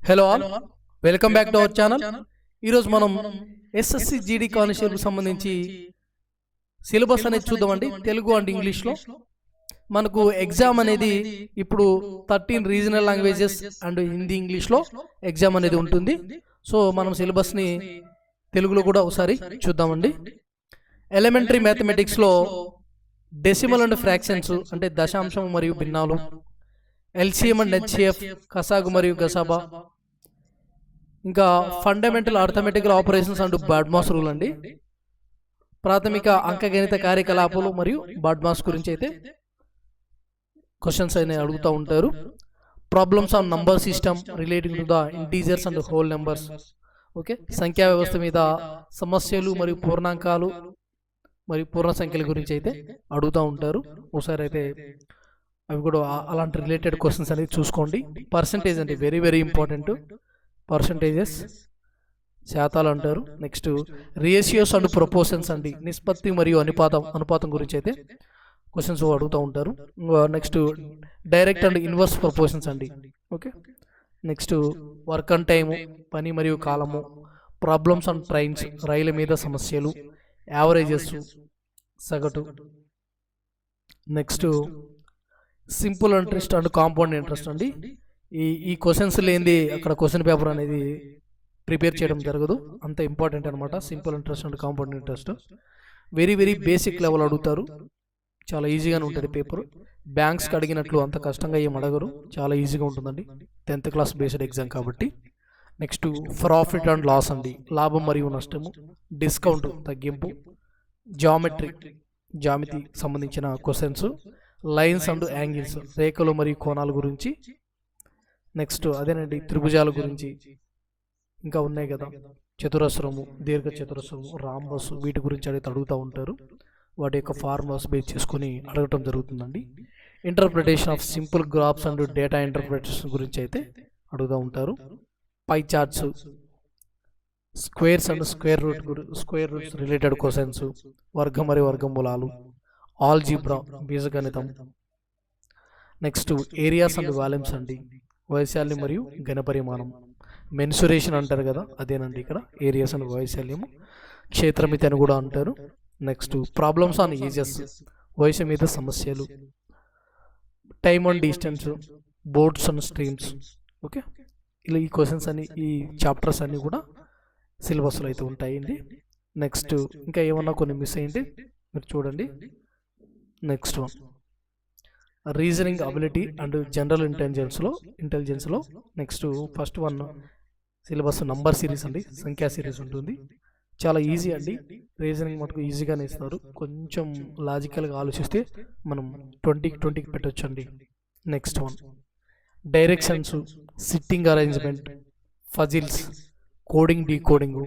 Hello all, welcome back to our channel. ఈరోజు మనం SSC GD constable సంబంధించి syllabus అనేది చూద్దామండి. తెలుగు అండ్ ఇంగ్లీష్లో మనకు ఎగ్జామ్ అనేది ఇప్పుడు 13 రీజనల్ లాంగ్వేజెస్ అండ్ హిందీ ఇంగ్లీష్లో ఎగ్జామ్ అనేది ఉంటుంది. సో మనం సిలబస్ని తెలుగులో కూడా ఒకసారి చూద్దామండి. ఎలిమెంటరీ మ్యాథమెటిక్స్లో డెసిమల్ అండ్ ఫ్రాక్షన్స్ అంటే దశాంశం మరియు భిన్నాలు, ఎల్సిఎం అండ్ హెచ్సిఎఫ్, కసాగు మరియు గసాబా, ఇంకా fundamental arithmetical operations and BODMAS rule అండి. ప్రాథమిక అంకగణిత కార్యకలాపాలు మరియు బాడ్మాస్ గురించి అయితే క్వశ్చన్స్ అనేవి అడుగుతూ ఉంటారు. Problems on number system relating to the integers and whole numbers, okay, సంఖ్యా వ్యవస్థ మీద సమస్యలు మరియు పూర్ణాంకాలు మరియు పూర్ణ సంఖ్యల గురించి అయితే అడుగుతూ ఉంటారు. ఒకసారి అయితే అవి కూడా అలాంటి రిలేటెడ్ క్వశ్చన్స్ అనేది చూసుకోండి. పర్సంటేజ్ అంటే వెరీ వెరీ ఇంపార్టెంట్. పర్సంటేజెస్ శాతాలు అంటారు. నెక్స్ట్ రేషియోస్ అండ్ ప్రపోర్షన్స్ అండి, నిష్పత్తి మరియు అనుపాతం గురించి అయితే క్వశ్చన్స్ అడుగుతూ ఉంటారు. Next direct and inverse proportions అండి, okay. Next work and time, పని మరియు కాలము, ప్రాబ్లమ్స్ అండ్ ట్రైన్స్, రైలు మీద సమస్యలు, యావరేజెస్, సగటు. Next simple interest and compound interest అండి. ఈ క్వశ్చన్స్ లేనిది అక్కడ క్వశ్చన్ పేపర్ అనేది ప్రిపేర్ చేయడం జరగదు, అంత ఇంపార్టెంట్ అనమాట. Simple interest and compound interest very very basic level అడుగుతారు. చాలా ఈజీగానే ఉంటుంది పేపర్. బ్యాంక్స్కి అడిగినట్లు అంత కష్టంగా ఏం అడగరు, చాలా ఈజీగా ఉంటుందండి. 10th క్లాస్ బేస్డ్ ఎగ్జామ్ కాబట్టి. నెక్స్ట్ ప్రాఫిట్ అండ్ లాస్ అండి, లాభం మరియు నష్టము, డిస్కౌంట్ తగ్గింపు, జామితి సంబంధించిన క్వశ్చన్స్, లైన్స్ అండ్ యాంగిల్స్ రేఖలు మరియు కోణాల గురించి. నెక్స్ట్ అదేనండి త్రిభుజాల గురించి ఇంకా ఉన్నాయి కదా, చతురస్రము, దీర్ఘ చతురస్రము, రాంబస్, వీటి గురించి అయితే అడుగుతూ ఉంటారు. వాటి యొక్క ఫార్ములాస్ బేస్ చేసుకొని అడగటం జరుగుతుందండి. Interpretation of simple graphs and data interpretation గురించి అయితే అడుగుతూ ఉంటారు. పై charts, squares and square roots related questions, వర్గం మరియు వర్గమూలాలు, ఆల్జీబ్రా బీజగణితం. నెక్స్ట్ ఏరియాస్ అండ్ వాల్యూమ్స్ అండి, వైశాల్యం మరియు ఘనపరిమాణం, మెన్సురేషన్ అంటారు కదా, అదేనండి ఇక్కడ ఏరియాస్ అండ్ వైశాల్యము. క్షేత్రమితి అని కూడా అంటారు. నెక్స్ట్ ప్రాబ్లమ్స్ ఆన్ ఏజెస్, వయసు మీద సమస్యలు, time and distance, boards and streams, okay. ఇలా ఈ క్వశ్చన్స్ అన్ని, ఈ చాప్టర్స్ అన్నీ కూడా సిలబస్లో అయితే ఉంటాయండి. నెక్స్ట్ ఇంకా ఏమన్నా కొన్ని మిస్ అయ్యింది మీరు చూడండి. Next one reasoning ability and general ఇంటెలిజెన్స్లో next first one syllabus number series అండి, సంఖ్యా సిరీస్ ఉంటుంది. చాలా ఈజీ అండి. రీజనింగ్ మటుకు ఈజీగానే ఇస్తారు, కొంచెం లాజికల్గా ఆలోచిస్తే మనం 20కి పెట్టవచ్చు అండి. Next one directions, sitting arrangement, puzzles, coding decoding,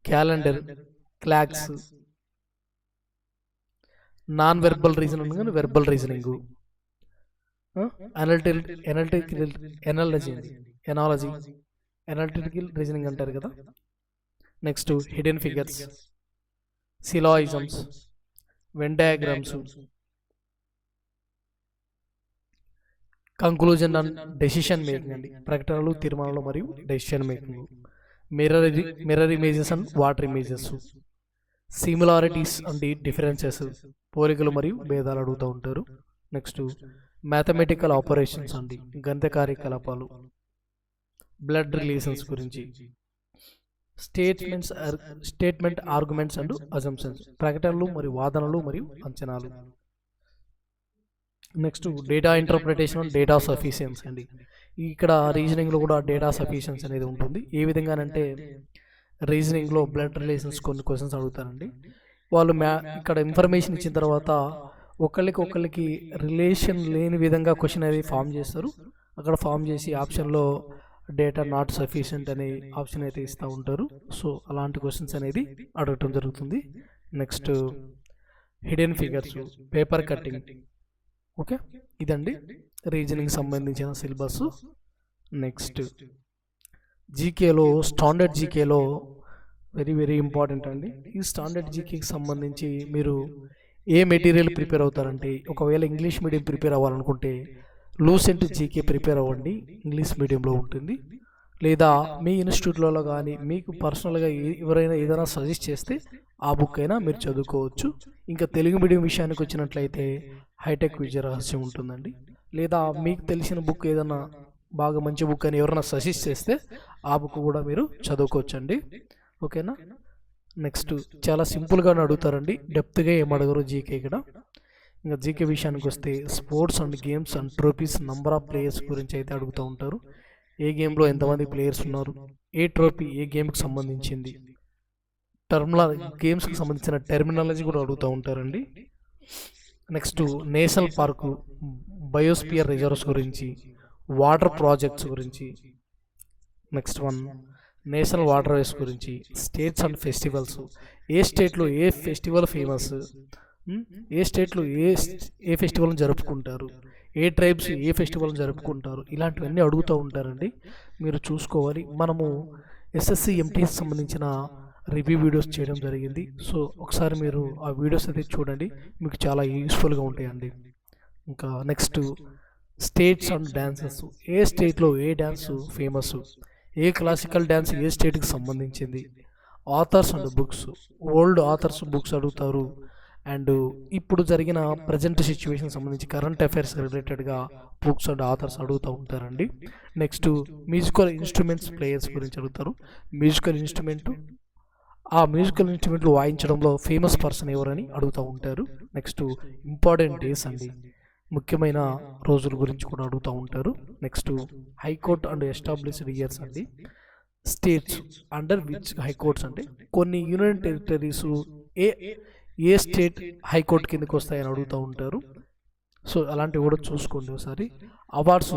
calendar, clocks, non verbal reasoning కానీ వెర్బల్ రీజనింగ్, ఎనాలిటికల్ రీజనింగ్ అంటారు కదా. Next hidden figures, syllogisms, Venn diagrams, conclusion and decision making అండి, ప్రకటనలు, తీర్మానాలు మరియు decision making, mirror images and water images, similarities and differences, పోలికలు మరియు భేదాలు అడుగుతూ ఉంటారు. నెక్స్ట్ మ్యాథమెటికల్ ఆపరేషన్స్ అండి, గణిత కార్యకలాపాలు, బ్లడ్ రిలేషన్స్ గురించి, స్టేట్మెంట్ ఆర్గ్యుమెంట్స్ అండ్ అజంప్షన్స్, ప్రకటనలు మరియు వాదనలు మరియు అంచనాలు. Next data interpretation and data sufficiency అండి. ఇక్కడ రీజనింగ్లో కూడా డేటా సఫిషియన్సీ అనేది ఉంటుంది. ఏ విధంగానంటే రీజనింగ్లో బ్లడ్ రిలేషన్స్ కొన్ని క్వశ్చన్స్ అడుగుతారండి. వాళ్ళు ఇక్కడ ఇన్ఫర్మేషన్ ఇచ్చిన తర్వాత ఒకళ్ళకి రిలేషన్ లేని విధంగా క్వశ్చన్ అనేది ఫామ్ చేస్తారు. అక్కడ ఫామ్ చేసి ఆప్షన్లో డేటా నాట్ సఫిషియంట్ అనే ఆప్షన్ అయితే ఇస్తూ ఉంటారు. సో అలాంటి క్వశ్చన్స్ అనేది అడగటం జరుగుతుంది. Next hidden figures, paper cutting, okay. ఇదండి రీజనింగ్ సంబంధించిన సిలబస్. నెక్స్ట్ జీకేలో స్టాండర్డ్ జీకేలో వెరీ వెరీ ఇంపార్టెంట్ అండి. ఈ స్టాండర్డ్ జీకేకి సంబంధించి మీరు ఏ మెటీరియల్ ప్రిపేర్ అవుతారంటే, ఒకవేళ ఇంగ్లీష్ మీడియం ప్రిపేర్ అవ్వాలనుకుంటే లూసెంట్ జీకే ప్రిపేర్ అవ్వండి, ఇంగ్లీష్ మీడియంలో ఉంటుంది. లేదా మీ ఇన్స్టిట్యూట్లో కానీ మీకు పర్సనల్గా ఎవరైనా ఏదైనా సజెస్ట్ చేస్తే ఆ బుక్ అయినా మీరు చదువుకోవచ్చు. ఇంకా తెలుగు మీడియం విషయానికి వచ్చినట్లయితే హైటెక్ విజయ రహస్యం ఉంటుందండి. లేదా మీకు తెలిసిన బుక్ ఏదైనా బాగా మంచి బుక్ అని ఎవరైనా సజెస్ట్ చేస్తే ఆ బుక్ కూడా మీరు చదువుకోవచ్చండి. ఓకేనా. నెక్స్ట్ చాలా సింపుల్గానే అడుగుతారండి, డెప్త్గా ఏం అడగరు జీకే ఇక్కడ. ఇంకా జీకే విషయానికి వస్తే sports and games and trophies, number of players గురించి అయితే అడుగుతూ ఉంటారు. ఏ గేమ్లో ఎంతమంది ప్లేయర్స్ ఉన్నారు, ఏ ట్రోఫీ ఏ గేమ్కి సంబంధించింది, గేమ్స్కి సంబంధించిన టెర్మినాలజీ కూడా అడుగుతూ ఉంటారండి. Next national park, biosphere reserves గురించి, వాటర్ ప్రాజెక్ట్స్ గురించి. Next one national water ways గురించి, స్టేట్స్ అండ్ ఫెస్టివల్స్, ఏ స్టేట్లో ఏ ఫెస్టివల్ ఫేమస్, ఏ స్టేట్లో ఏ ఫెస్టివల్ని జరుపుకుంటారు, ఏ ట్రైబ్స్ ఏ ఫెస్టివల్ని జరుపుకుంటారు, ఇలాంటివన్నీ అడుగుతూ ఉంటారండి. మీరు చూసుకోవాలి. మనము ఎస్ఎస్సి ఎంటీఎస్ సంబంధించిన రివ్యూ వీడియోస్ చేయడం జరిగింది. సో ఒకసారి మీరు ఆ వీడియోస్ అయితే చూడండి, మీకు చాలా యూస్ఫుల్గా ఉంటాయండి. ఇంకా నెక్స్ట్ స్టేట్స్ అండ్ డ్యాన్సెస్, ఏ స్టేట్లో ఏ డ్యాన్స్ ఫేమస్, ఏ క్లాసికల్ డ్యాన్స్ ఏ స్టేట్కి సంబంధించింది, authors and books, old authors books అడుగుతారు. అండ్ ఇప్పుడు జరిగిన ప్రజెంట్ సిచ్యువేషన్ సంబంధించి కరెంట్ అఫైర్స్ రిలేటెడ్గా బుక్స్ అండ్ ఆథర్స్ అడుగుతూ ఉంటారండి. నెక్స్ట్ మ్యూజికల్ ఇన్స్ట్రుమెంట్స్ ప్లేయర్స్ గురించి అడుగుతారు. మ్యూజికల్ ఇన్స్ట్రుమెంట్, ఆ మ్యూజికల్ ఇన్స్ట్రుమెంట్లు వాయించడంలో ఫేమస్ పర్సన్ ఎవరని అడుగుతూ ఉంటారు. నెక్స్ట్ ఇంపార్టెంట్ డేస్ అండి, ముఖ్యమైన రోజుల గురించి కూడా అడుగుతూ ఉంటారు. Next high court and established years అండి, స్టేట్స్ అండర్ విచ్ హైకోర్ట్స్ అంటే కొన్ని యూనియన్ టెరిటరీస్ ఏ స్టేట్ హైకోర్టు కిందకి వస్తాయని అడుగుతూ ఉంటారు. సో అలాంటివి కూడా చూసుకోండి ఒకసారి. అవార్డ్స్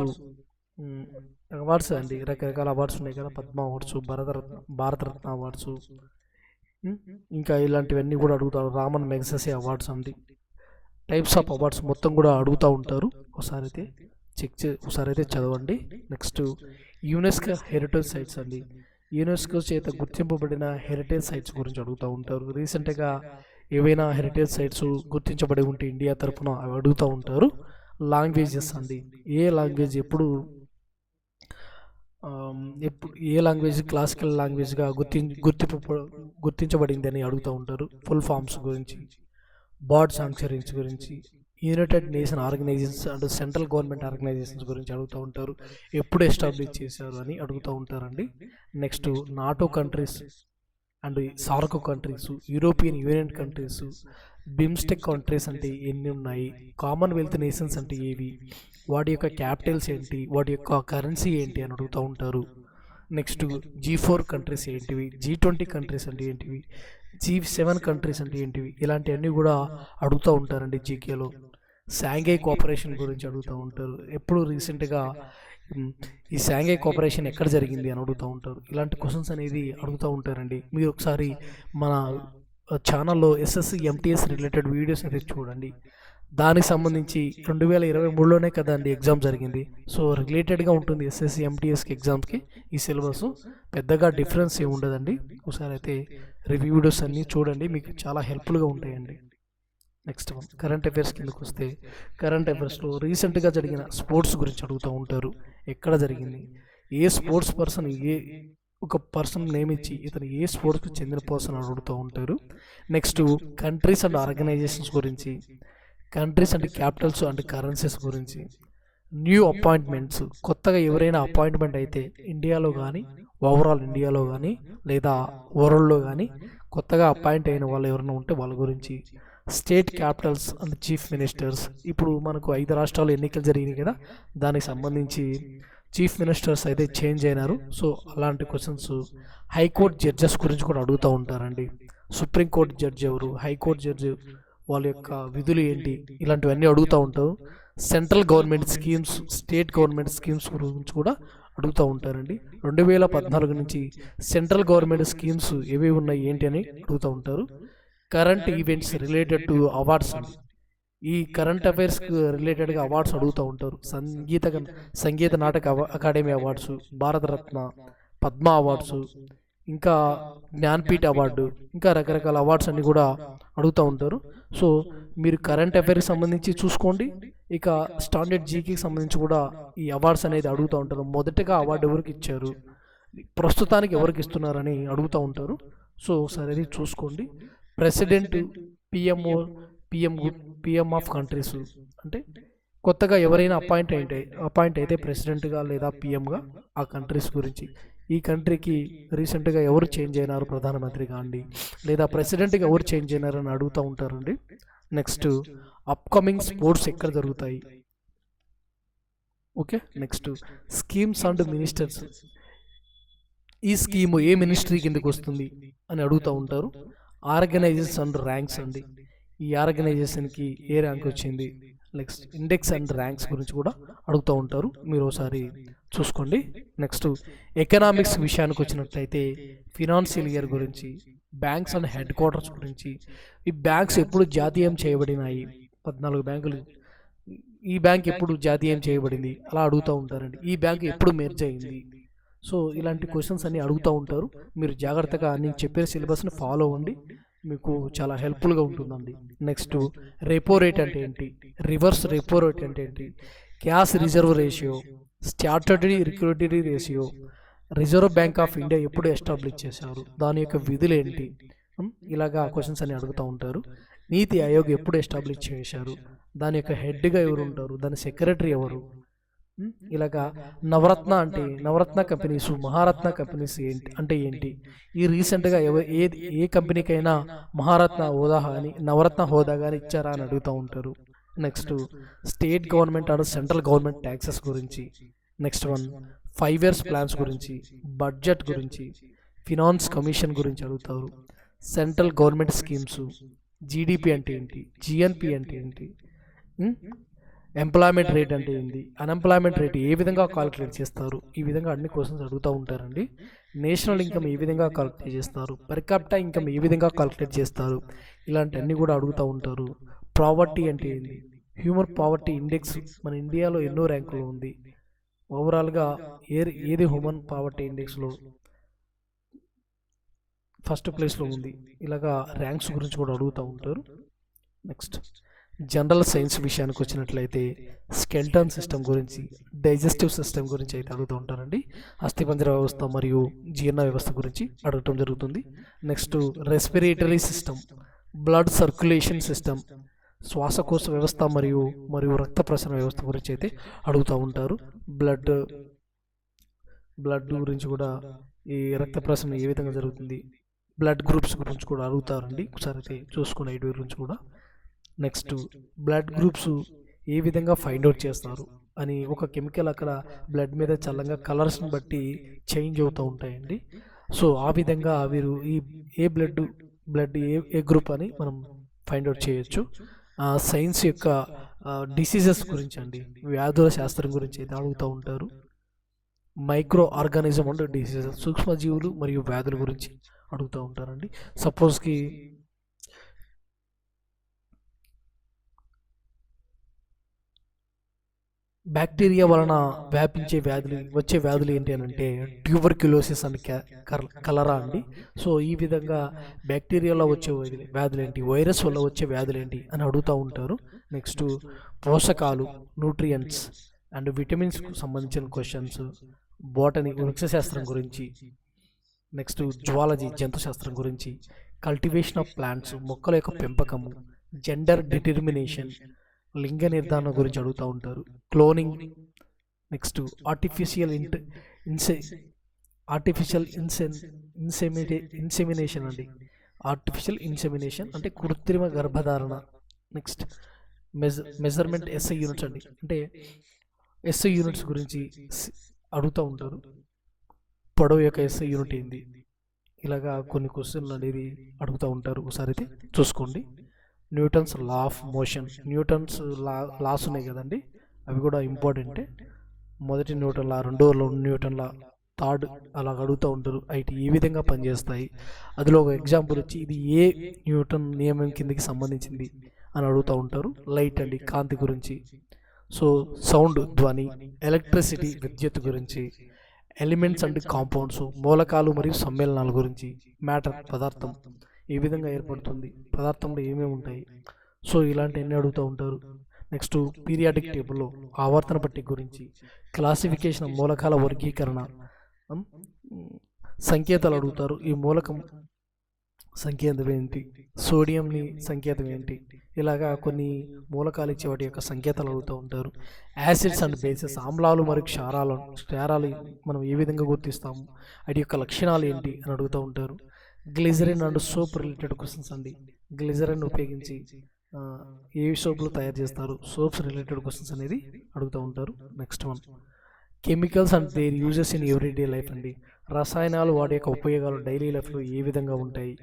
అండి, రకరకాల అవార్డ్స్ ఉన్నాయి కదా, పద్మ అవార్డ్స్, భారతరత్న అవార్డ్స్, ఇంకా ఇలాంటివన్నీ కూడా అడుగుతారు. రామన్ మెగ్సెసే అవార్డ్స్ అండి, టైప్స్ ఆఫ్ అవార్డ్స్ మొత్తం కూడా అడుగుతూ ఉంటారు. ఒకసారి అయితే చదవండి. నెక్స్ట్ యునెస్కో హెరిటేజ్ సైట్స్ అండి, యునెస్కో చేత గుర్తింపబడిన హెరిటేజ్ సైట్స్ గురించి అడుగుతూ ఉంటారు. రీసెంట్గా ఏవైనా హెరిటేజ్ సైట్స్ గుర్తించబడి ఉంటే ఇండియా తరఫున అవి అడుగుతూ ఉంటారు. లాంగ్వేజెస్ అండి, ఏ లాంగ్వేజ్ ఎప్పుడు ఏ లాంగ్వేజ్ క్లాసికల్ లాంగ్వేజ్గా గుర్తించబడింది అని అడుగుతూ ఉంటారు. ఫుల్ ఫామ్స్ గురించి, బర్డ్ సాంక్చురీస్ గురించి, United Nation organisations and central government organisations గురించి అడుగుతూ ఉంటారు. ఎప్పుడు ఎస్టాబ్లిష్ చేశారు అని అడుగుతూ ఉంటారండి. Next NATO countries and SAARC countries, European Union countries, BIMSTEC countries అంటే ఎన్ని ఉన్నాయి, కామన్వెల్త్ నేషన్స్ అంటే ఏవి, వాటి యొక్క క్యాపిటల్స్ ఏంటి, వాటి యొక్క కరెన్సీ ఏంటి అని అడుగుతూ ఉంటారు. నెక్స్ట్ G4 కంట్రీస్ ఏంటివి, G20 కంట్రీస్ అంటే ఏంటివి, G7 కంట్రీస్ అంటే ఏంటివి, ఇలాంటివన్నీ కూడా అడుగుతూ ఉంటారండి జీకేలో. శాంఘై కోఆపరేషన్ గురించి అడుగుతూ ఉంటారు. ఎప్పుడు రీసెంట్గా ఈ శాంఘై కోఆపరేషన్ ఎక్కడ జరిగింది అని అడుగుతూ ఉంటారు. ఇలాంటి క్వశ్చన్స్ అనేది అడుగుతూ ఉంటారండి. మీరు ఒకసారి మన ఛానల్లో ఎస్ఎస్సి ఎంటీఎస్ రిలేటెడ్ వీడియోస్ అయితే చూడండి. దానికి సంబంధించి 2023లోనే కదండి ఎగ్జామ్ జరిగింది. సో రిలేటెడ్గా ఉంటుంది ఎస్ఎస్సి ఎంటీఎస్కి ఎగ్జామ్స్కి ఈ సిలబస్, పెద్దగా డిఫరెన్స్ ఏమి ఉండదండి. ఒకసారి అయితే రివ్యూ వీడియోస్ అన్నీ చూడండి, మీకు చాలా హెల్ప్ఫుల్గా ఉంటాయండి. నెక్స్ట్ వన్ కరెంట్ అఫైర్స్ కిందకు వస్తే, కరెంట్ అఫైర్స్లో రీసెంట్గా జరిగిన స్పోర్ట్స్ గురించి అడుగుతూ ఉంటారు. ఎక్కడ జరిగింది, ఏ స్పోర్ట్స్ పర్సన్, ఒక పర్సన్ నేమ్ ఇచ్చి ఇతను ఏ స్పోర్ట్స్కి చెందిన పర్సన్ అడుగుతూ ఉంటారు. నెక్స్ట్ కంట్రీస్ అండ్ ఆర్గనైజేషన్స్ గురించి, countries and Capitals and currencies గురించి, న్యూ అపాయింట్మెంట్స్, కొత్తగా ఎవరైనా అపాయింట్మెంట్ అయితే ఇండియాలో కానీ ఓవరాల్ ఇండియాలో కానీ లేదా వరల్డ్లో కానీ కొత్తగా అపాయింట్ అయిన వాళ్ళు ఎవరైనా ఉంటే వాళ్ళ గురించి, state Capitals and chief ministers, ఇప్పుడు మనకు 5 రాష్ట్రాలు ఎన్నికలు జరిగినాయి కదా, దానికి సంబంధించి చీఫ్ మినిస్టర్స్ అయితే చేంజ్ అయినారు. సో అలాంటి క్వశ్చన్స్, హైకోర్టు జడ్జెస్ గురించి కూడా అడుగుతూ ఉంటారండి. సుప్రీంకోర్టు జడ్జి ఎవరు, హైకోర్టు జడ్జి వాళ్ళ యొక్క విధులు ఏంటి, ఇలాంటివన్నీ అడుగుతూ ఉంటారు. Central government schemes, state government schemes గురించి కూడా అడుగుతూ ఉంటారండి. 2014 నుంచి సెంట్రల్ గవర్నమెంట్ స్కీమ్స్ ఏవేవి ఉన్నాయి ఏంటి అని అడుగుతూ ఉంటారు. Current events related to awards, ఈ కరెంట్ అఫైర్స్కి రిలేటెడ్గా అవార్డ్స్ అడుగుతూ ఉంటారు. Sangeet Natak academy awards, Bharat Ratna, Padma awards, ఇంకా జ్ఞాన్పీఠ్ అవార్డు, ఇంకా రకరకాల అవార్డ్స్ అన్ని కూడా అడుగుతూ ఉంటారు. సో మీరు కరెంట్ అఫైర్కి సంబంధించి చూసుకోండి. ఇక స్టాండర్డ్ జీకేకి సంబంధించి కూడా ఈ అవార్డ్స్ అనేది అడుగుతూ ఉంటారు. మొదటగా అవార్డు ఎవరికి ఇచ్చారు, ప్రస్తుతానికి ఎవరికి ఇస్తున్నారని అడుగుతూ ఉంటారు. సో సరే అది చూసుకోండి. President, PMO, PM of countries అంటే కొత్తగా ఎవరైనా అపాయింట్ అయితే ప్రెసిడెంట్గా లేదా పిఎంగా ఆ కంట్రీస్ గురించి, ఈ కంట్రీకి రీసెంట్గా ఎవరు చేంజ్ అయినారు ప్రధానమంత్రిగా అండి, లేదా ప్రెసిడెంట్గా ఎవరు చేంజ్ అయినారని అడుగుతూ ఉంటారండి. నెక్స్ట్ అప్కమింగ్ స్పోర్ట్స్ ఎక్కడ జరుగుతాయి. Okay, next schemes and ministers, ఈ స్కీము ఏ మినిస్ట్రీ కిందకి వస్తుంది అని అడుగుతూ ఉంటారు. ఆర్గనైజేషన్ అండ్ ర్యాంక్స్ అండి, ఈ ఆర్గనైజేషన్కి ఏ ర్యాంక్ వచ్చింది. నెక్స్ట్ ఇండెక్స్ అండ్ ర్యాంక్స్ గురించి కూడా అడుగుతూ ఉంటారు, మీరు ఒకసారి చూసుకోండి. నెక్స్ట్ ఎకనామిక్స్ విషయానికి వచ్చినట్లయితే ఫినాన్షియల్ ఇయర్ గురించి, బ్యాంక్స్ అండ్ హెడ్ క్వార్టర్స్ గురించి, ఈ బ్యాంక్స్ ఎప్పుడు జాతీయం చేయబడినాయి, 14 బ్యాంకులు, ఈ బ్యాంక్ ఎప్పుడు జాతీయం చేయబడింది అలా అడుగుతూ ఉంటారండి. ఈ బ్యాంక్ ఎప్పుడు మెర్జ్ అయింది. సో ఇలాంటి క్వశ్చన్స్ అన్ని అడుగుతూ ఉంటారు. మీరు జాగ్రత్తగా నేను చెప్పిన సిలబస్ని ఫాలో అవ్వండి, మీకు చాలా హెల్ప్ఫుల్గా ఉంటుందండి. నెక్స్ట్ రెపో రేట్ అంటే ఏంటి, రివర్స్ రెపో రేట్ అంటే ఏంటి, cash reserve ratio, statutory liquidity ratio, reserve bank of India ఎప్పుడు ఎస్టాబ్లిష్ చేశారు, దాని యొక్క విధులు ఏంటి, ఇలాగా క్వశ్చన్స్ అని అడుగుతూ ఉంటారు. నీతి ఆయోగ్ ఎప్పుడు ఎస్టాబ్లిష్ చేశారు, దాని యొక్క హెడ్గా ఎవరు ఉంటారు, దాని సెక్రటరీ ఎవరు, ఇలాగా నవరత్న అంటే నవరత్న కంపెనీస్, మహారత్న కంపెనీస్ ఏంటి అంటే ఏంటి, ఈ రీసెంట్గా ఏ కంపెనీకైనా మహారత్న హోదా కానీ నవరత్న హోదా కానీ ఇచ్చారా అని అడుగుతూ ఉంటారు. Next state government and central government taxes గురించి. నెక్స్ట్ 5 years ప్లాన్స్ గురించి, బడ్జెట్ గురించి, ఫినాన్స్ కమిషన్ గురించి అడుగుతారు. సెంట్రల్ గవర్నమెంట్ స్కీమ్స్, జీడిపి అంటే ఏంటి, జిఎన్పి అంటే ఏంటి, ఎంప్లాయ్మెంట్ రేట్ అంటే ఏంటి, అన్ఎంప్లాయ్మెంట్ రేట్ ఏ విధంగా కాలిక్యులేట్ చేస్తారు, ఈ విధంగా అన్ని క్వశ్చన్స్ అడుగుతూ ఉంటారండి. నేషనల్ ఇన్కమ్ ఏ విధంగా కాలిక్యులేట్ చేస్తారు, పర్ క్యాపిటా ఇన్కమ్ ఏ విధంగా కాలిక్యులేట్ చేస్తారు, ఇలాంటి అన్ని కూడా అడుగుతూ ఉంటారు. ప్రావర్టీ అంటే ఏంటి, హ్యూమన్ పావర్టీ ఇండెక్స్ మన ఇండియాలో ఎన్నో ర్యాంకులో ఉంది, ఓవరాల్గా ఏది హ్యూమన్ పావర్టీ ఇండెక్స్లో ఫస్ట్ ప్లేస్లో ఉంది, ఇలాగా ర్యాంక్స్ గురించి కూడా అడుగుతూ ఉంటారు. నెక్స్ట్ జనరల్ సైన్స్ విషయానికి వచ్చినట్లయితే స్కెల్టన్ సిస్టమ్ గురించి, డైజెస్టివ్ సిస్టమ్ గురించి అయితే అడుగుతూ ఉంటారండి. అస్థిపంజర వ్యవస్థ మరియు జీర్ణ వ్యవస్థ గురించి అడగటం జరుగుతుంది. Next respiratory system, blood circulation system, శ్వాసకోశ వ్యవస్థ మరియు రక్త ప్రసరణ వ్యవస్థ గురించి అయితే అడుగుతూ ఉంటారు. బ్లడ్ గురించి కూడా, ఈ రక్త ప్రసరణ ఏ విధంగా జరుగుతుంది, బ్లడ్ గ్రూప్స్ గురించి కూడా అడుగుతారండి, ఒకసారి అయితే చూసుకునే వీటి గురించి కూడా. నెక్స్ట్ బ్లడ్ గ్రూప్స్ ఏ విధంగా ఫైండ్ అవుట్ చేస్తారు అని, ఒక కెమికల్ అక్కడ బ్లడ్ మీద చల్లంగా కలర్స్ని బట్టి చేంజ్ అవుతూ ఉంటాయండి. సో ఆ విధంగా వీరు ఏ బ్లడ్ ఏ గ్రూప్ అని మనం ఫైండ్ అవుట్ చేయొచ్చు. సైన్స్ యొక్క డిసీజెస్ గురించి అండి, వ్యాధుల శాస్త్రం గురించి అయితే అడుగుతూ ఉంటారు. మైక్రో ఆర్గానిజం అండ్ డిసీజెస్, సూక్ష్మజీవులు మరియు వ్యాధుల గురించి అడుగుతూ ఉంటారండి. సపోజ్కి బ్యాక్టీరియా వలన వచ్చే వ్యాధులు ఏంటి అని అంటే ట్యూబర్క్యులోసిస్ అండ్ కలరా అండి. సో ఈ విధంగా బ్యాక్టీరియాలో వచ్చే వ్యాధులు ఏంటి, వైరస్ వల్ల వచ్చే వ్యాధులు ఏంటి అని అడుగుతూ ఉంటారు. నెక్స్ట్ పోషకాలు, న్యూట్రియంట్స్ అండ్ విటమిన్స్కు సంబంధించిన క్వశ్చన్స్, బోటనీ వృక్షశాస్త్రం గురించి, నెక్స్ట్ జువాలజీ జంతుశాస్త్రం గురించి, కల్టివేషన్ ఆఫ్ ప్లాంట్స్ మొక్కల యొక్క పెంపకము, జెండర్ డిటర్మినేషన్ లింగ నిర్ధారణ గురించి అడుగుతూ ఉంటారు, క్లోనింగ్, నెక్స్ట్ ఆర్టిఫిషియల్ ఇన్సెమినేషన్ అండి, ఆర్టిఫిషియల్ ఇన్సెమినేషన్ అంటే కృత్రిమ గర్భధారణ. నెక్స్ట్ మెజర్మెంట్ ఎస్ఐ యూనిట్స్ అండి, అంటే ఎస్ఐ యూనిట్స్ గురించి అడుగుతూ ఉంటారు, పొడవు యొక్క ఎస్ఐ యూనిట్ ఏంది, ఇలాగా కొన్ని క్వశ్చన్లు అనేది అడుగుతూ ఉంటారు, ఒకసారి అయితే చూసుకోండి. Newton's law of motion, Newton's laws ఉన్నాయి కదండి, అవి కూడా ఇంపార్టెంటే. మొదటి న్యూటన్ లా, రెండో న్యూటన్ లా, థర్డ్ అలా అడుగుతూ ఉంటారు. అయితే ఏ విధంగా పనిచేస్తాయి, అందులో ఒక ఎగ్జాంపుల్ వచ్చి ఇది ఏ న్యూటన్ నియమం కిందకి సంబంధించింది అని అడుగుతూ ఉంటారు. లైట్ అండి, కాంతి గురించి. సో సౌండ్ ధ్వని, ఎలక్ట్రిసిటీ విద్యుత్ గురించి, ఎలిమెంట్స్ అండ్ కాంపౌండ్స్, మూలకాలు మరియు సమ్మేళనాల గురించి, మ్యాటర్ పదార్థం ఏ విధంగా ఏర్పడుతుంది, పదార్థంలో ఏమేమి ఉంటాయి, సో ఇలాంటివన్నీ అడుగుతూ ఉంటారు. నెక్స్ట్ పీరియాడిక్ టేబుల్లో ఆవర్తన పట్టిక గురించి, క్లాసిఫికేషన్ మూలకాల వర్గీకరణ, సంకేతాలు అడుగుతారు. ఈ మూలకం సంకేతం ఏంటి, సోడియంని సంకేతం ఏంటి, ఇలాగా కొన్ని మూలకాలు ఇచ్చే వాటి యొక్క సంకేతాలు అడుగుతూ ఉంటారు. యాసిడ్స్ అండ్ బేసెస్, ఆమ్లాలు మరియు క్షారాలు మనం ఏ విధంగా గుర్తిస్తాము, వాటి యొక్క లక్షణాలు ఏంటి అని అడుగుతూ ఉంటారు. Glycerin and soap related questions అండి. గ్లిజరిన్ ఉపయోగించి ఏ సోపులు తయారు చేస్తారు, సోప్స్ రిలేటెడ్ క్వశ్చన్స్ అనేది అడుగుతూ ఉంటారు. Next one chemicals and there uses in everyday life అండి. రసాయనాలు వాటి యొక్క ఉపయోగాలు డైలీ లైఫ్లో ఏ విధంగా ఉంటాయి,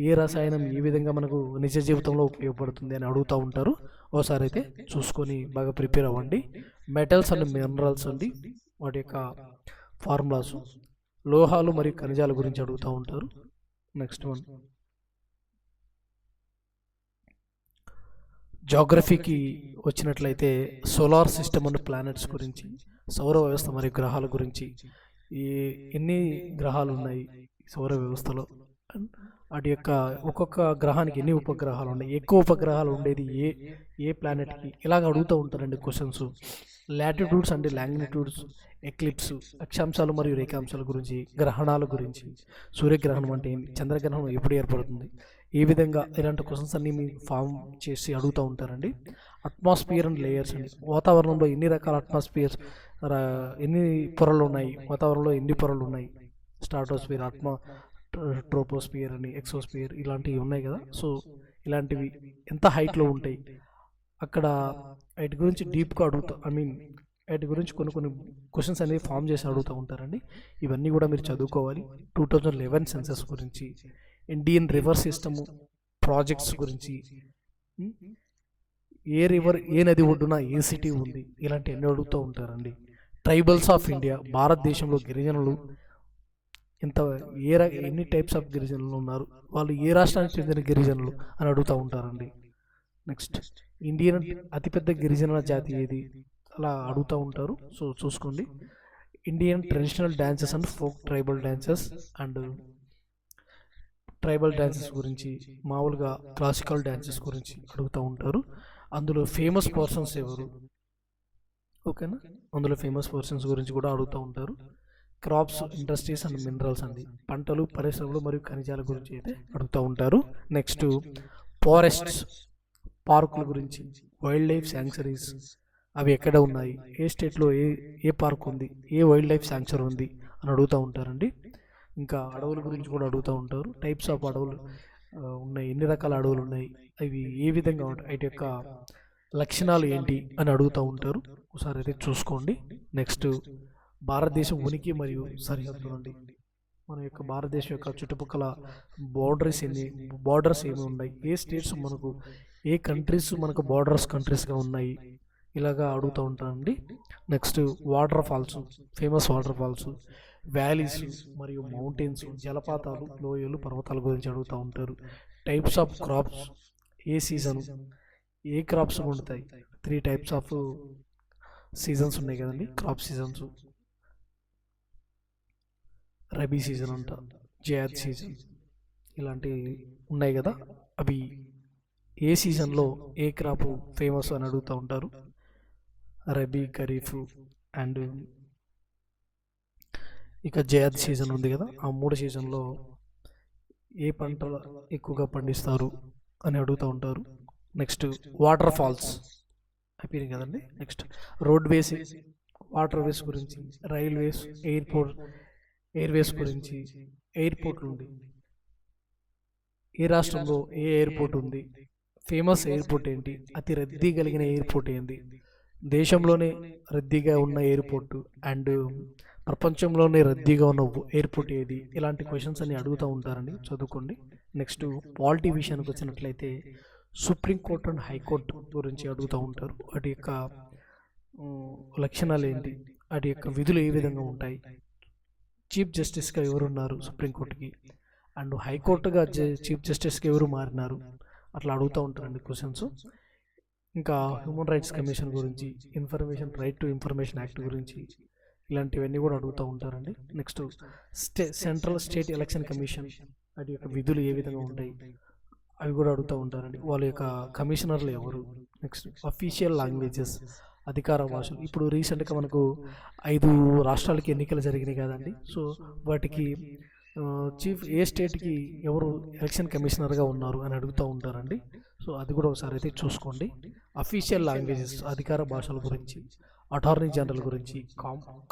ఏ రసాయనం ఏ విధంగా మనకు నిజ జీవితంలో ఉపయోగపడుతుంది అని అడుగుతూ ఉంటారు. ఒకసారి అయితే చూసుకొని బాగా ప్రిపేర్ అవ్వండి. మెటల్స్ అండ్ మినరల్స్ అండి, వాటి యొక్క ఫార్ములాస్, లోహాలు మరియు ఖనిజాల గురించి అడుగుతూ ఉంటారు. నెక్స్ట్ వన్ జాగ్రఫీకి వచ్చినట్లయితే సోలార్ సిస్టమ్ అండ్ ప్లానెట్స్ గురించి, సౌర వ్యవస్థ మరియు గ్రహాల గురించి, ఎన్ని గ్రహాలు ఉన్నాయి సౌర వ్యవస్థలో, వాటి యొక్క ఒక్కొక్క గ్రహానికి ఎన్ని ఉపగ్రహాలు ఉన్నాయి, ఎక్కువ ఉపగ్రహాలు ఉండేది ఏ ప్లానెట్కి, ఇలాగ అడుగుతూ ఉంటారండి questions. Latitudes and longitudes, eclipse అక్షాంశాలు మరియు రేఖాంశాల గురించి, గ్రహణాల గురించి, సూర్యగ్రహణం అంటే ఏంటి, చంద్రగ్రహణం ఎప్పుడు ఏర్పడుతుంది, ఏ విధంగా, ఇలాంటి క్వశ్చన్స్ అన్ని మీకు ఫామ్ చేసి అడుగుతూ ఉంటారండి. అట్మాస్ఫియర్ అండ్ లేయర్స్ అండి, వాతావరణంలో ఎన్ని రకాల అట్మాస్ఫియర్స్, ఎన్ని పొరలు ఉన్నాయి, వాతావరణంలో ఎన్ని పొరలు ఉన్నాయి, స్ట్రాటోస్ఫియర్, ట్రోపోస్ఫియర్ అని, ఎక్సోస్ఫియర్ ఇలాంటివి ఉన్నాయి కదా. సో ఇలాంటివి ఎంత హైట్లో ఉంటాయి, అక్కడ వాటి గురించి డీప్గా అడుగుతా, వాటి గురించి కొన్ని క్వశ్చన్స్ అనేవి ఫామ్ చేసి అడుగుతూ ఉంటారండి. ఇవన్నీ కూడా మీరు చదువుకోవాలి. 2011 సెన్సస్ గురించి, ఇండియన్ రివర్ సిస్టమ్ ప్రాజెక్ట్స్ గురించి, ఏ నది ఒడ్డున ఏ సిటీ ఉంది, ఇలాంటివన్నీ అడుగుతూ ఉంటారండి. ట్రైబల్స్ ఆఫ్ ఇండియా, భారతదేశంలో గిరిజనులు ఎన్ని టైప్స్ ఆఫ్ గిరిజనులు ఉన్నారు, వాళ్ళు ఏ రాష్ట్రానికి చెందిన గిరిజనులు అని అడుగుతూ ఉంటారండి. నెక్స్ట్ ఇండియన్ అతిపెద్ద గిరిజన జాతి ఏది, అలా అడుగుతూ ఉంటారు. సో చూసుకోండి. Indian traditional dances and folk tribal dances and tribal dances గురించి, మామూలుగా క్లాసికల్ డాన్సెస్ గురించి అడుగుతూ ఉంటారు. అందులో ఫేమస్ పర్సన్స్ ఎవరు, ఓకేనా, అందులో ఫేమస్ పర్సన్స్ గురించి కూడా అడుగుతూ ఉంటారు. క్రాప్స్, ఇండస్ట్రీస్ అండ్ మినరల్స్ అండి, పంటలు, పరిశ్రమలు మరియు ఖనిజాల గురించి అయితే అడుగుతూ ఉంటారు. నెక్స్ట్ ఫారెస్ట్స్, పార్కుల గురించి, వైల్డ్ లైఫ్ శాంక్చురీస్, అవి ఎక్కడ ఉన్నాయి, ఏ స్టేట్లో ఏ పార్క్ ఉంది, ఏ వైల్డ్ లైఫ్ శాంక్చురీ ఉంది అని అడుగుతూ ఉంటారండి. ఇంకా అడవుల గురించి కూడా అడుగుతూ ఉంటారు. టైప్స్ ఆఫ్ అడవులు ఉన్నాయి, ఎన్ని రకాల అడవులు ఉన్నాయి, అవి ఏ విధంగా ఉంటాయి, వాటి యొక్క లక్షణాలు ఏంటి అని అడుగుతూ ఉంటారు. ఒకసారి అయితే చూసుకోండి. నెక్స్ట్ భారతదేశం ఉనికి మరియు సరిహద్దులు అండి. మన యొక్క భారతదేశం యొక్క చుట్టుపక్కల బార్డర్స్ ఏమి ఉన్నాయి, ఏ స్టేట్స్ మనకు, ఏ కంట్రీస్ మనకు కంట్రీస్గా ఉన్నాయి, ఇలాగా అడుగుతూ ఉంటారండి. Next water falls, famous water falls, valleys మరియు మౌంటైన్స్, జలపాతాలు, లోయలు, పర్వతాల గురించి అడుగుతూ ఉంటారు. టైప్స్ ఆఫ్ క్రాప్స్, ఏ సీజన్, ఏ క్రాప్స్ ఉంటాయి, 3 టైప్స్ ఆఫ్ సీజన్స్ ఉన్నాయి కదండి, క్రాప్ సీజన్స్. రబీ సీజన్ అంట, జయాద్ సీజన్, ఇలాంటివి ఉన్నాయి కదా, అవి ఏ సీజన్లో ఏ క్రాప్ ఫేమస్ అని అడుగుతూ ఉంటారు. రబీ, ఖరీఫ్ అండ్ ఇక జయాద్ సీజన్ ఉంది కదా, ఆ 3 సీజన్లో ఏ పంటలు ఎక్కువగా పండిస్తారు అని అడుగుతూ ఉంటారు. నెక్స్ట్ వాటర్ ఫాల్స్ అయిపోయింది కదండి. నెక్స్ట్ రోడ్వేస్, వాటర్ వేస్ గురించి, రైల్వేస్, ఎయిర్వేస్ గురించి, ఎయిర్పోర్ట్లు ఉంది, ఏ రాష్ట్రంలో ఏ ఎయిర్పోర్ట్ ఉంది, ఫేమస్ ఎయిర్పోర్ట్ ఏంటి, అతి రద్దీ కలిగిన ఎయిర్పోర్ట్ ఏంటి, దేశంలోనే రద్దీగా ఉన్న ఎయిర్పోర్ట్ అండ్ ప్రపంచంలోనే రద్దీగా ఉన్న ఎయిర్పోర్ట్ ఏది, ఇలాంటి క్వశ్చన్స్ అన్ని అడుగుతూ ఉంటారండి, చదువుకోండి. నెక్స్ట్ పాలిటీ విషయానికి వచ్చినట్లయితే సుప్రీంకోర్టు అండ్ హైకోర్టు గురించి అడుగుతూ ఉంటారు. వాటి యొక్క లక్షణాలు ఏంటి, వాటి యొక్క విధులు ఏ విధంగా ఉంటాయి, చీఫ్ జస్టిస్గా ఎవరున్నారు సుప్రీంకోర్టుకి, అండ్ హైకోర్టుగా చీఫ్ జస్టిస్గా ఎవరు మారినారు, అట్లా అడుగుతూ ఉంటారండి క్వశ్చన్స్. ఇంకా హ్యూమన్ రైట్స్ కమిషన్ గురించి, రైట్ టు ఇన్ఫర్మేషన్ యాక్ట్ గురించి, ఇలాంటివన్నీ కూడా అడుగుతూ ఉంటారండి. Next central state election commission వాటి యొక్క విధులు ఏ విధంగా ఉంటాయి అవి కూడా అడుగుతూ ఉంటారండి. వాళ్ళ యొక్క కమిషనర్లు ఎవరు. నెక్స్ట్ అఫీషియల్ లాంగ్వేజెస్, అధికార భాషలు. ఇప్పుడు రీసెంట్గా మనకు 5 రాష్ట్రాలకి ఎన్నికలు జరిగినాయి కదండి. సో వాటికి చీఫ్ ఏ స్టేట్కి ఎవరు ఎలక్షన్ కమిషనర్గా ఉన్నారు అని అడుగుతూ ఉంటారండి. సో అది కూడా ఒకసారి అయితే చూసుకోండి. అఫీషియల్ లాంగ్వేజెస్, అధికార భాషల గురించి, అటార్నీ జనరల్ గురించి,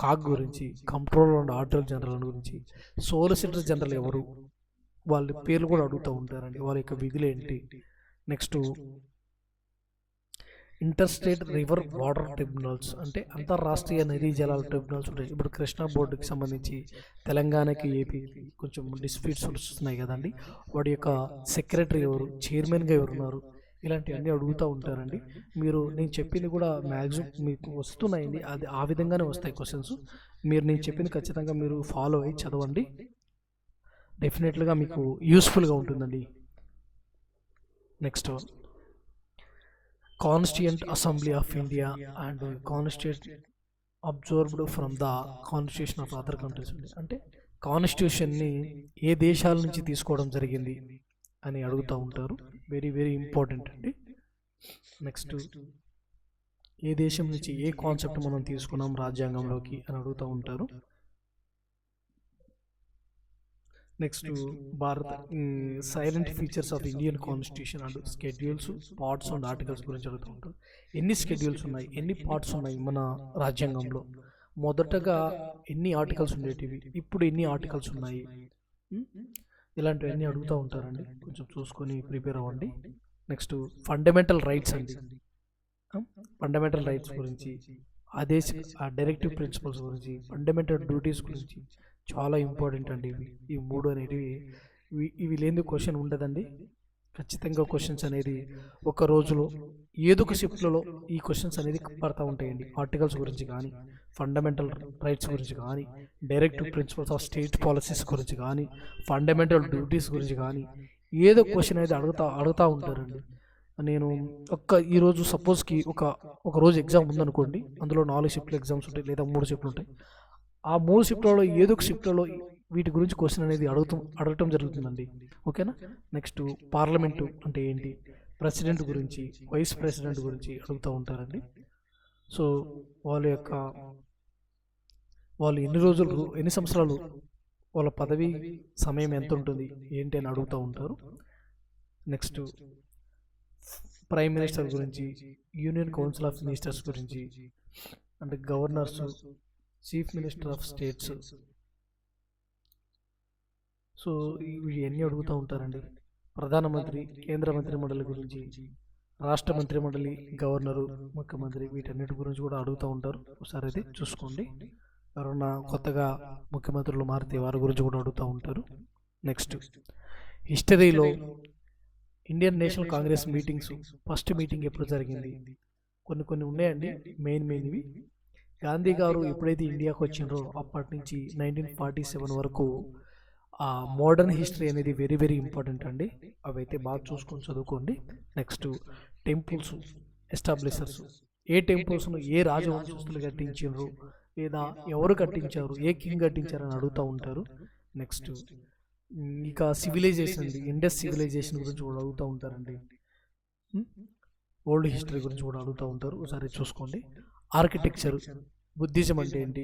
కాగ్ గురించి, కంట్రోలర్ అండ్ ఆడిటర్ జనరల్ గురించి, సోలిసిటర్ జనరల్ ఎవరు వాళ్ళ పేర్లు కూడా అడుగుతూ ఉంటారండి. వాళ్ళ యొక్క విధులు ఏంటి. Next interstate river water tribunals, అంటే అంతర్రాష్ట్రీయ నదీ జలాల ట్రిబ్యునల్స్ ఉంటాయి. ఇప్పుడు కృష్ణా బోర్డుకి సంబంధించి తెలంగాణకి, ఏపీకి కొంచెం డిస్ప్యూట్స్ వస్తున్నాయి కదండి. వాటి యొక్క సెక్రటరీ ఎవరు, చైర్మన్గా ఎవరున్నారు, ఇలాంటివన్నీ అడుగుతూ ఉంటారండి. నేను చెప్పింది కూడా మ్యాక్సిమం మీకు వస్తున్నాయండి. అది ఆ విధంగానే వస్తాయి క్వశ్చన్స్. నేను చెప్పింది ఖచ్చితంగా మీరు ఫాలో అయ్యి చదవండి. డెఫినెట్గా మీకు యూస్ఫుల్గా ఉంటుందండి. Next constituent assembly of India and constitute observed from the constitution of other countries. అంటే కాన్స్టిట్యూషన్ని ఏ దేశాల నుంచి తీసుకోవడం జరిగింది అని అడుగుతూ ఉంటారు. వెరీ వెరీ ఇంపార్టెంట్ అండి. నెక్స్ట్ ఏ దేశం నుంచి ఏ కాన్సెప్ట్ మనం తీసుకున్నాం రాజ్యాంగంలోకి అని అడుగుతూ ఉంటారు. Next silent features of Indian constitution and schedules, parts and articles గురించి అడుగుతూ ఉంటారు. ఎన్ని స్కెడ్యూల్స్ ఉన్నాయి, ఎన్ని పార్ట్స్ ఉన్నాయి మన రాజ్యాంగంలో, మొదటగా ఎన్ని ఆర్టికల్స్ ఉండేటివి, ఇప్పుడు ఎన్ని ఆర్టికల్స్ ఉన్నాయి, ఇలాంటివన్నీ అడుగుతూ ఉంటారండి. కొంచెం చూసుకొని ప్రిపేర్ అవ్వండి. నెక్స్ట్ ఫండమెంటల్ రైట్స్ అండి. ఫండమెంటల్ రైట్స్ గురించి, డైరెక్టివ్ ప్రిన్సిపల్స్ గురించి, ఫండమెంటల్ డ్యూటీస్ గురించి చాలా ఇంపార్టెంట్ అండి. ఈ 3 అనేటివి ఇవి లేని క్వశ్చన్ ఉండదండి. ఖచ్చితంగా క్వశ్చన్స్ అనేది ఒక రోజులో ఏదో ఒక షిఫ్ట్లలో ఈ క్వశ్చన్స్ అనేది పడతా ఉంటాయండి. ఆర్టికల్స్ గురించి కానీ, ఫండమెంటల్ రైట్స్ గురించి కానీ, directive principles of state policies గురించి కానీ, ఫండమెంటల్ డ్యూటీస్ గురించి కానీ ఏదో క్వశ్చన్ అనేది అడుగుతూ ఉంటారండి. నేను ఈరోజు సపోజ్కి ఒక రోజు ఎగ్జామ్ ఉందనుకోండి, అందులో 4 షిఫ్ట్లు ఎగ్జామ్స్ ఉంటాయి లేదా 3 షిఫ్ట్లు ఉంటాయి. ఆ 3 షిఫ్ట్లలో ఏదో ఒక షిఫ్ట్లలో వీటి గురించి క్వశ్చన్ అనేది అడగటం జరుగుతుందండి. ఓకేనా. నెక్స్ట్ పార్లమెంటు అంటే ఏంటి, ప్రెసిడెంట్ గురించి, వైస్ ప్రెసిడెంట్ గురించి అడుగుతూ ఉంటారండి. సో వాళ్ళు ఎన్ని సంవత్సరాలు, వాళ్ళ పదవి సమయం ఎంత ఉంటుంది ఏంటి అని అడుగుతూ ఉంటారు. నెక్స్ట్ ప్రైమ్ మినిస్టర్ గురించి, యూనియన్ కౌన్సిల్ ఆఫ్ మినిస్టర్స్ గురించి, అంటే governors, chief minister of states. So ఇవన్నీ అడుగుతూ ఉంటారండి. ప్రధానమంత్రి, కేంద్ర మంత్రి మండలి గురించి, రాష్ట్ర మంత్రి మండలి, గవర్నరు, ముఖ్యమంత్రి, వీటన్నిటి గురించి కూడా అడుగుతూ ఉంటారు. ఒకసారి అయితే చూసుకోండి. ఎవరన్నా కొత్తగా ముఖ్యమంత్రులు మారితే వారి గురించి కూడా అడుగుతూ ఉంటారు. నెక్స్ట్ హిస్టరీలో Indian national Congress meetings first meeting ఎప్పుడు జరిగింది, కొన్ని ఉన్నాయండి మెయిన్వి. గాంధీ గారు ఎప్పుడైతే ఇండియాకు వచ్చినారో అప్పటి నుంచి 1947 వరకు ఆ మోడర్న్ హిస్టరీ అనేది వెరీ వెరీ ఇంపార్టెంట్ అండి. అవైతే బాగా చూసుకొని చదువుకోండి. నెక్స్ట్ టెంపుల్స్ ఎస్టాబ్లిషర్స్, ఏ టెంపుల్స్ను ఏ రాజవంశస్థులు కట్టించారు లేదా ఎవరు కట్టించారు, ఏ కింగ్ కట్టించారు అని అడుగుతూ ఉంటారు. నెక్స్ట్ ఇక సివిలైజేషన్ అండి, ఇండస్ సివిలైజేషన్ గురించి కూడా అడుగుతూ ఉంటారండి. ఓల్డ్ హిస్టరీ గురించి కూడా అడుగుతూ ఉంటారు. ఒకసారి చూసుకోండి. ఆర్కిటెక్చర్, బుద్ధిజం అంటే ఏంటి,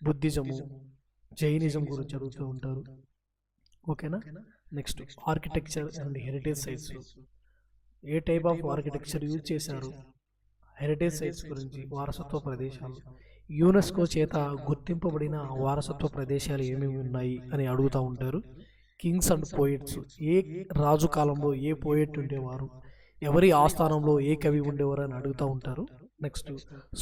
బుద్ధిజము, జైనిజం గురించి అడుగుతూ ఉంటారు. ఓకేనా. Next architecture and heritage sites, ఏ టైప్ ఆఫ్ ఆర్కిటెక్చర్ యూజ్ చేశారు, హెరిటేజ్ సైట్స్ గురించి, వారసత్వ ప్రదేశాలు, యునెస్కో చేత గుర్తింపబడిన వారసత్వ ప్రదేశాలు ఏమేమి ఉన్నాయి అని అడుగుతూ ఉంటారు. కింగ్స్ అండ్ పోయిట్స్, ఏ రాజు కాలంలో ఏ పోయిట్ ఉండేవారు, ఎవరి ఆస్థానంలో ఏ కవి ఉండేవారు అని అడుగుతూ ఉంటారు. నెక్స్ట్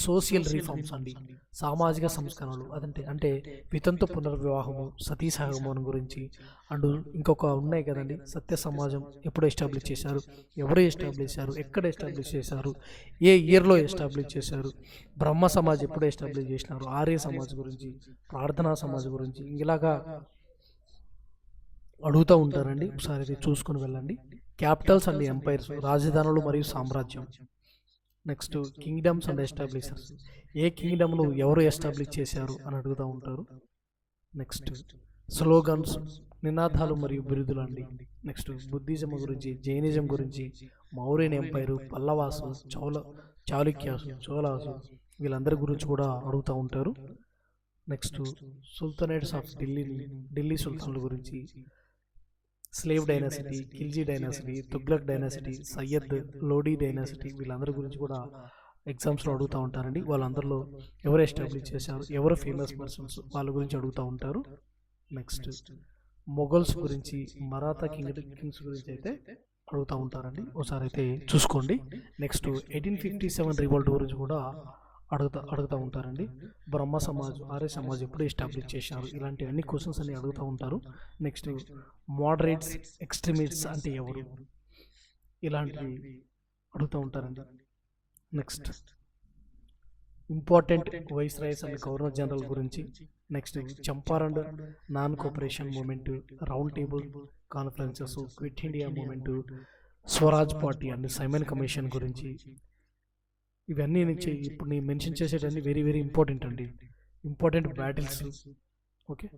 సోషల్ రిఫార్మ్స్ అండి, సామాజిక సంస్కరణలు, అంటే వితంతు పునర్వివాహము, సతీ సహగమనం గురించి. అండ్ ఇంకొక ఉన్నాయి కదండి, సత్య సమాజం ఎప్పుడు ఎస్టాబ్లిష్ చేశారు, ఎవరు ఎస్టాబ్లిష్ చేశారు, ఎక్కడ ఎస్టాబ్లిష్ చేశారు, ఏ ఇయర్లో ఎస్టాబ్లిష్ చేశారు, బ్రహ్మ సమాజ్ ఎప్పుడు ఎస్టాబ్లిష్ చేసినారు, ఆర్య సమాజ్ గురించి, ప్రార్థనా సమాజ్ గురించి, ఇలాగా అడుగుతూ ఉంటారండి. ఒకసారి చూసుకుని వెళ్ళండి. క్యాపిటల్స్ అండ్ ఎంపైర్స్, రాజధానులు మరియు సామ్రాజ్యం. నెక్స్ట్ కింగ్డమ్స్ అండ్ ఎస్టాబ్లిషర్స్, ఏ కింగ్డమ్ను ఎవరు ఎస్టాబ్లిష్ చేశారు అని అడుగుతూ ఉంటారు. నెక్స్ట్ స్లోగన్స్, నినాదాలు మరియు బిరుదులు అండి. నెక్స్ట్ బుద్ధిజం గురించి, జైనిజం గురించి, మౌర్యన్ ఎంపైరు, పల్లవాసు, చాళుక్యాసు, చోళాసు వీళ్ళందరి గురించి కూడా అడుగుతూ ఉంటారు. నెక్స్ట్ సుల్తానేట్స్ ఆఫ్ ఢిల్లీ సుల్తాన్ల గురించి, slave dynasty, Khilji dynasty, Tughlaq dynasty, Syed Lodi dynasty వీళ్ళందరి గురించి కూడా ఎగ్జామ్స్లో అడుగుతూ ఉంటారండి. వాళ్ళందరిలో ఎవరు ఎస్టాబ్లిష్ చేశారు, ఎవరు ఫేమస్ పర్సన్స్ వాళ్ళ గురించి అడుగుతూ ఉంటారు. నెక్స్ట్ మొఘల్స్ గురించి, మరాఠా కింగ్స్ గురించి అయితే అడుగుతూ ఉంటారండి. ఒకసారి అయితే చూసుకోండి. నెక్స్ట్ 1857 రివోల్ట్ గురించి కూడా అడుగుతూ ఉంటారండి. బ్రహ్మ సమాజ్, ఆర్య సమాజ్ ఎప్పుడు ఎస్టాబ్లిష్ చేశారు, ఇలాంటి అన్ని క్వశ్చన్స్ అన్ని అడుగుతూ ఉంటారు. నెక్స్ట్ మోడరేట్స్, ఎక్స్ట్రీమిస్ట్స్ అంటే ఎవరు, ఇలాంటివి అడుగుతూ ఉంటారండి. Next important viceroys and governor general గురించి, next Champaran non cooperation movement, round table conferences, quit India movement, Swaraj party and Simon commission గురించి, ఇవన్నీ ఇప్పుడు నేను మెన్షన్ చేసేటన్నీ వెరీ వెరీ ఇంపార్టెంట్ అండి. Important battles, okay,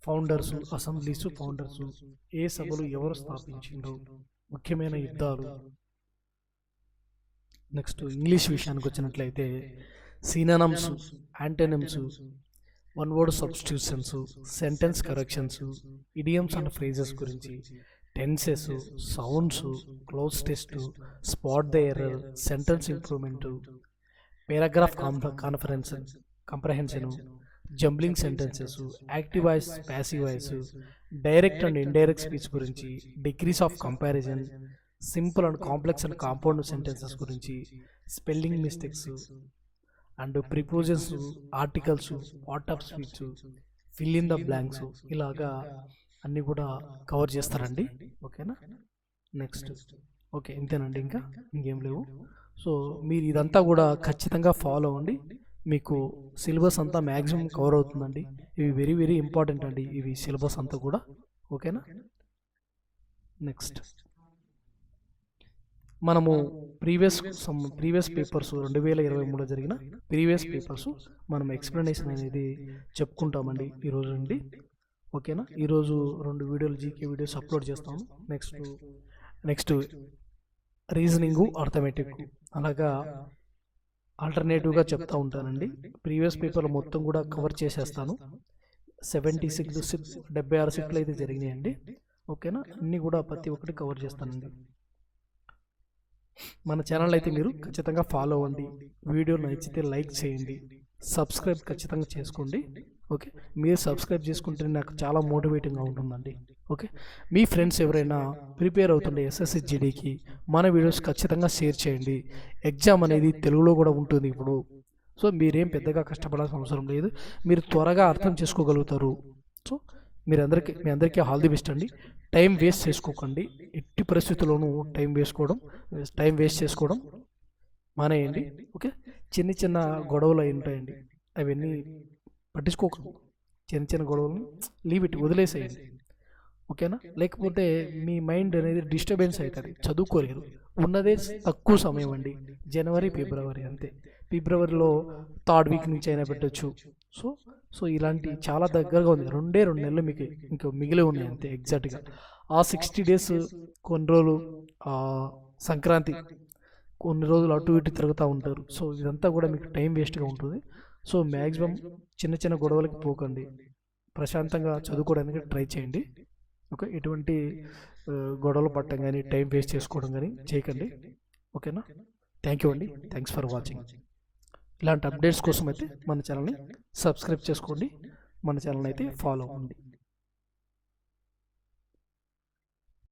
founders, assemblies founders, ఏ సభలు ఎవరు స్థాపించిండ్రు, ముఖ్యమైన యుద్ధాలు. నెక్స్ట్ ఇంగ్లీష్ విషయానికి వచ్చినట్లయితే synonyms, antonyms, one word substitutions, sentence corrections, idioms and phrases గురించి, tenses, sounds, cloze test, spot the error, sentence improvement, paragraph comprehension, jumbling sentences, active voice, passive voice, direct and indirect speech గురించి, degrees of comparison, simple and complex and compound sentences గురించి, spelling mistakes and prepositions, articles, part of speech, fill in the blanks, ఇలాగా అన్నీ కూడా cover చేస్తారండి. ఓకేనా? Next okay, ఇంతేనండి, ఇంకేం లేవు. సో మీరు ఇదంతా కూడా ఖచ్చితంగా ఫాలో అవ్వండి, మీకు సిలబస్ అంతా మ్యాక్సిమం కవర్ అవుతుందండి. ఇవి వెరీ వెరీ ఇంపార్టెంట్ అండి, ఇవి సిలబస్ అంతా కూడా. ఓకేనా? నెక్స్ట్ మనము ప్రీవియస్ పేపర్స్ 2023లో జరిగిన ప్రీవియస్ పేపర్స్ మనం ఎక్స్ప్లెనేషన్ అనేది చెప్పుకుంటామండి ఈరోజు నుండి. ఓకేనా? ఈరోజు 2 వీడియోలు, జీకే వీడియోస్ అప్లోడ్ చేస్తాము. నెక్స్ట్ రీజనింగు, అర్థమెటిక్, అలాగా ఆల్టర్నేటివ్గా చెప్తా ఉంటానండి. ప్రీవియస్ పేపర్లు మొత్తం కూడా కవర్ చేసేస్తాను. 76 షిఫ్ట్లు అయితే జరిగినాయండి. ఓకేనా? అన్నీ కూడా ప్రతి ఒక్కటి కవర్ చేస్తానండి. మన ఛానల్ అయితే మీరు ఖచ్చితంగా ఫాలో అవ్వండి, వీడియో నచ్చితే లైక్ చేయండి, సబ్స్క్రైబ్ ఖచ్చితంగా చేసుకోండి. ఓకే, మీరు సబ్స్క్రైబ్ చేసుకుంటే నాకు చాలా మోటివేటింగ్గా ఉంటుందండి. ఓకే, మీ ఫ్రెండ్స్ ఎవరైనా ప్రిపేర్ అవుతుండే ఎస్ఎస్సి జీడీకి మన వీడియోస్ ఖచ్చితంగా షేర్ చేయండి. ఎగ్జామ్ అనేది తెలుగులో కూడా ఉంటుంది ఇప్పుడు. సో మీరేం పెద్దగా కష్టపడాల్సిన అవసరం లేదు, మీరు త్వరగా అర్థం చేసుకోగలుగుతారు. సో మీ అందరికీ ఆల్ ది బెస్ట్ అండి. టైం వేస్ట్ చేసుకోకండి, ఎట్టి పరిస్థితుల్లోనూ టైం వేస్ట్ చేసుకోవడం మానేయండి. ఓకే, చిన్న గొడవలు అయి ఉంటాయండి, అవన్నీ పట్టించుకోకండి. చిన్న గొడవలను వదిలేసేయండి. ఓకేనా? లేకపోతే మీ మైండ్ అనేది డిస్టర్బెన్స్ అవుతుంది, చదువుకోలేరు. ఉన్నదే తక్కువ సమయం అండి, జనవరి, ఫిబ్రవరి, అంతే. ఫిబ్రవరిలో 3rd వీక్ నుంచి అయినా పెట్టచ్చు. సో ఇలాంటి చాలా దగ్గరగా ఉంది, 2 నెలలు మీకు ఇంకా మిగిలి ఉన్నాయి అంతే ఎగ్జాక్ట్గా. ఆ 60 డేస్, కొన్ని రోజులు సంక్రాంతి, కొన్ని రోజులు అటు ఇటు తిరుగుతూ ఉంటారు. సో ఇదంతా కూడా మీకు టైం వేస్ట్గా ఉంటుంది. సో మ్యాక్సిమం చిన్న గొడవలకి పోకండి, ప్రశాంతంగా చదువుకోవడానికి ట్రై చేయండి. ఓకే, ఎటువంటి గొడవలు పట్టడం కానీ, టైం వేస్ట్ చేసుకోవడం కానీ చేయకండి. ఓకేనా? థ్యాంక్ యూ అండి, థ్యాంక్స్ ఫర్ వాచింగ్. ఇలాంటి అప్డేట్స్ కోసం అయితే మన ఛానల్ని సబ్స్క్రైబ్ చేసుకోండి, మన ఛానల్ని అయితే ఫాలో అవ్వండి.